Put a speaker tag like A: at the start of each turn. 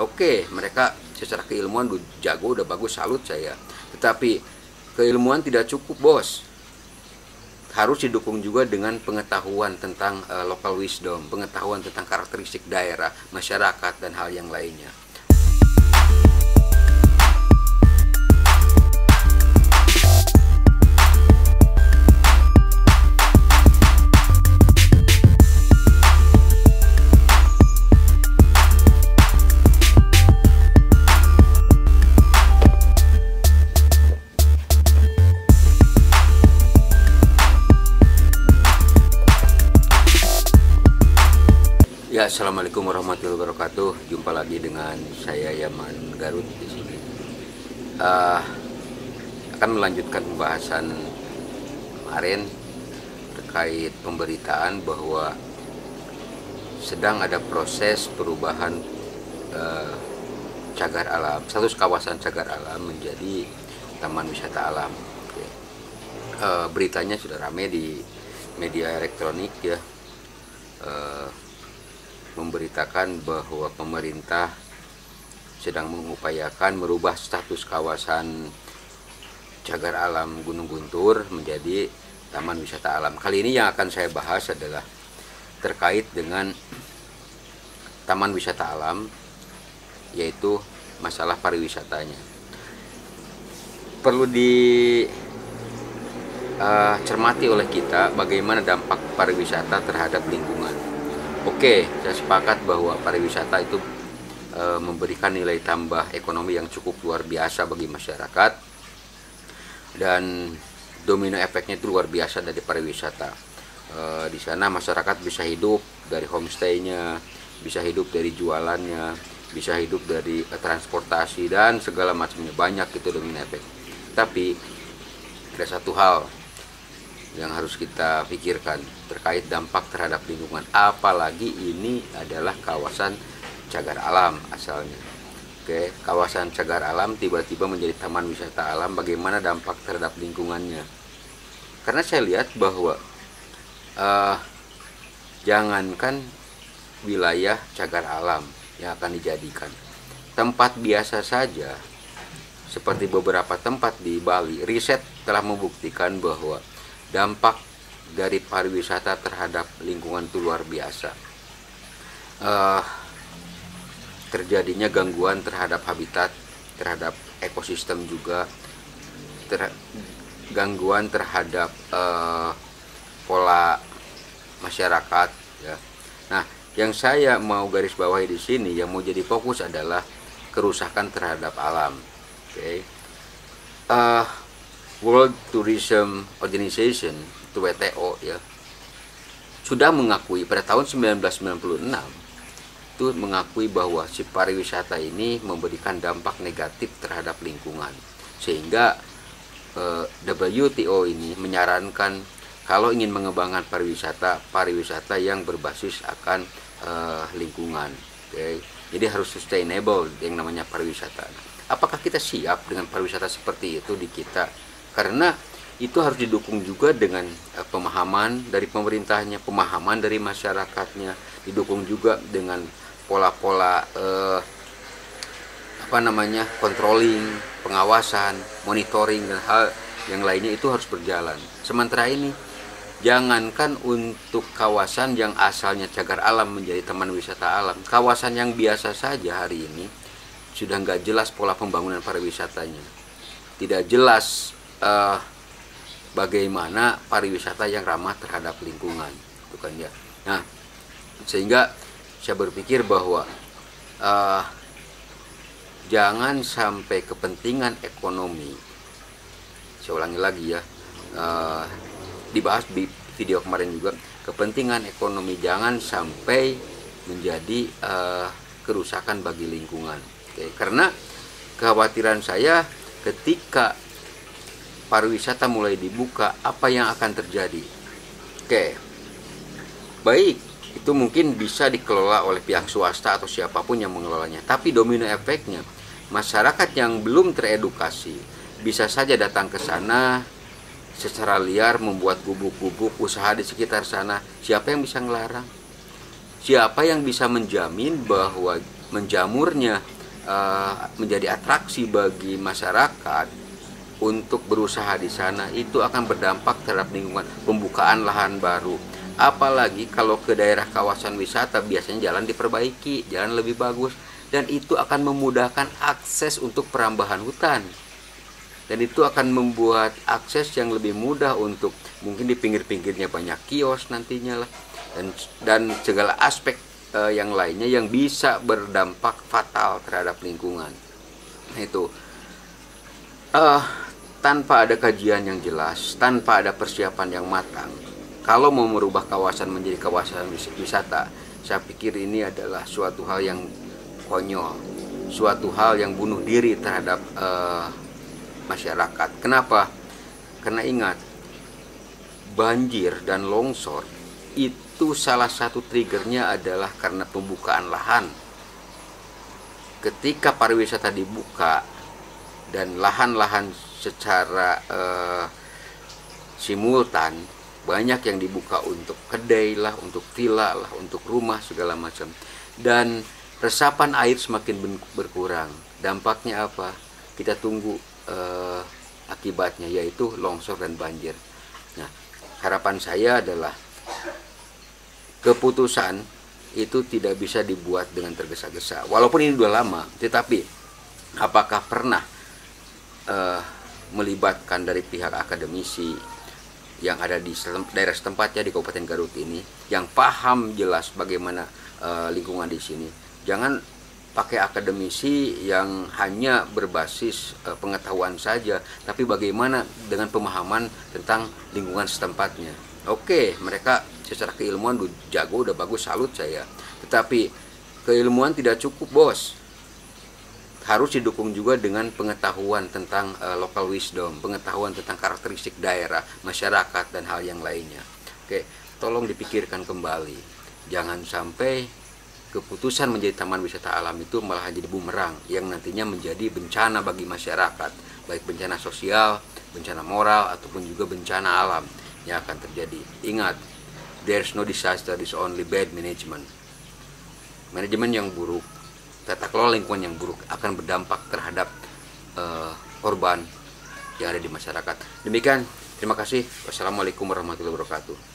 A: Oke, mereka secara keilmuan udah jago, udah bagus, salut saya. Tetapi keilmuan tidak cukup, bos. Harus didukung juga dengan pengetahuan tentang local wisdom, pengetahuan tentang karakteristik daerah, masyarakat, dan hal yang lainnya. Ya, assalamualaikum warahmatullahi wabarakatuh. Jumpa lagi dengan saya Yaman Garut di sini. Akan melanjutkan pembahasan kemarin terkait pemberitaan bahwa sedang ada proses perubahan cagar alam, status kawasan cagar alam menjadi taman wisata alam. Oke. Beritanya sudah ramai di media elektronik ya. Memberitakan bahwa pemerintah sedang mengupayakan merubah status kawasan cagar alam Gunung Guntur menjadi taman wisata alam. Kali ini yang akan saya bahas adalah terkait dengan taman wisata alam, yaitu masalah pariwisatanya. Perlu dicermati oleh kita bagaimana dampak pariwisata terhadap lingkungan. Oke, saya sepakat bahwa pariwisata itu memberikan nilai tambah ekonomi yang cukup luar biasa bagi masyarakat, dan domino efeknya itu luar biasa dari pariwisata. Di sana masyarakat bisa hidup dari homestay-nya, bisa hidup dari jualannya, bisa hidup dari transportasi dan segala macamnya, banyak itu domino efek. Tapi ada satu hal yang harus kita pikirkan terkait dampak terhadap lingkungan, apalagi ini adalah kawasan cagar alam asalnya. Oke, kawasan cagar alam tiba-tiba menjadi taman wisata alam, bagaimana dampak terhadap lingkungannya? Karena saya lihat bahwa jangankan wilayah cagar alam yang akan dijadikan tempat biasa saja, seperti beberapa tempat di Bali, riset telah membuktikan bahwa dampak dari pariwisata terhadap lingkungan itu luar biasa. Terjadinya gangguan terhadap habitat, terhadap ekosistem juga, gangguan terhadap pola masyarakat. Ya. Nah, yang saya mau garis bawahi di sini, yang mau jadi fokus adalah kerusakan terhadap alam. Oke. World Tourism Organization, itu WTO ya, sudah mengakui pada tahun 1996 itu mengakui bahwa si pariwisata ini memberikan dampak negatif terhadap lingkungan, sehingga WTO ini menyarankan kalau ingin mengembangkan pariwisata yang berbasis akan lingkungan. Okay. Jadi harus sustainable yang namanya pariwisata. Apakah kita siap dengan pariwisata seperti itu di kita? Karena itu harus didukung juga dengan pemahaman dari pemerintahnya, pemahaman dari masyarakatnya, didukung juga dengan pola-pola controlling, pengawasan, monitoring, dan hal yang lainnya itu harus berjalan. Sementara ini, jangankan untuk kawasan yang asalnya cagar alam menjadi taman wisata alam, kawasan yang biasa saja hari ini sudah nggak jelas pola pembangunan pariwisatanya, tidak jelas bagaimana pariwisata yang ramah terhadap lingkungan, itu kan ya. Nah, sehingga saya berpikir bahwa jangan sampai kepentingan ekonomi, saya ulangi lagi ya, dibahas di video kemarin juga, kepentingan ekonomi jangan sampai menjadi kerusakan bagi lingkungan. Oke, karena kekhawatiran saya ketika pariwisata mulai dibuka, apa yang akan terjadi? Oke, baik, itu mungkin bisa dikelola oleh pihak swasta atau siapapun yang mengelolanya. Tapi domino efeknya, masyarakat yang belum teredukasi bisa saja datang ke sana secara liar, membuat gubuk-gubuk usaha di sekitar sana. Siapa yang bisa ngelarang? Siapa yang bisa menjamin bahwa menjamurnya menjadi atraksi bagi masyarakat untuk berusaha di sana, itu akan berdampak terhadap lingkungan, pembukaan lahan baru. Apalagi kalau ke daerah kawasan wisata, biasanya jalan diperbaiki, jalan lebih bagus, dan itu akan memudahkan akses untuk perambahan hutan. Dan itu akan membuat akses yang lebih mudah untuk mungkin di pinggir-pinggirnya banyak kios nantinya lah, dan segala aspek yang lainnya yang bisa berdampak fatal terhadap lingkungan. Nah, itu tanpa ada kajian yang jelas, tanpa ada persiapan yang matang, kalau mau merubah kawasan menjadi kawasan wisata, saya pikir ini adalah suatu hal yang konyol, suatu hal yang bunuh diri terhadap masyarakat. Kenapa? Karena ingat, banjir dan longsor itu salah satu triggernya adalah karena pembukaan lahan. Ketika pariwisata dibuka dan lahan-lahan secara simultan, banyak yang dibuka untuk kedai lah, untuk villa lah, untuk rumah segala macam, dan resapan air semakin berkurang. Dampaknya apa? Kita tunggu akibatnya, yaitu longsor dan banjir. Nah, harapan saya adalah keputusan itu tidak bisa dibuat dengan tergesa-gesa. Walaupun ini sudah lama, tetapi apakah pernah melibatkan dari pihak akademisi yang ada di daerah setempatnya di Kabupaten Garut ini, yang paham jelas bagaimana lingkungan di sini? Jangan pakai akademisi yang hanya berbasis pengetahuan saja, tapi bagaimana dengan pemahaman tentang lingkungan setempatnya. Oke, mereka secara keilmuan jago, udah bagus, salut saya. Tetapi keilmuan tidak cukup, bos. Harus didukung juga dengan pengetahuan tentang local wisdom, pengetahuan tentang karakteristik daerah, masyarakat, dan hal yang lainnya. Oke, tolong dipikirkan kembali. Jangan sampai keputusan menjadi taman wisata alam itu malah jadi bumerang yang nantinya menjadi bencana bagi masyarakat, baik bencana sosial, bencana moral, ataupun juga bencana alam yang akan terjadi. Ingat, there's no disaster, there's only bad management. Manajemen yang buruk, tata kelola lingkungan yang buruk akan berdampak terhadap korban yang ada di masyarakat. Demikian, terima kasih. Wassalamualaikum warahmatullahi wabarakatuh.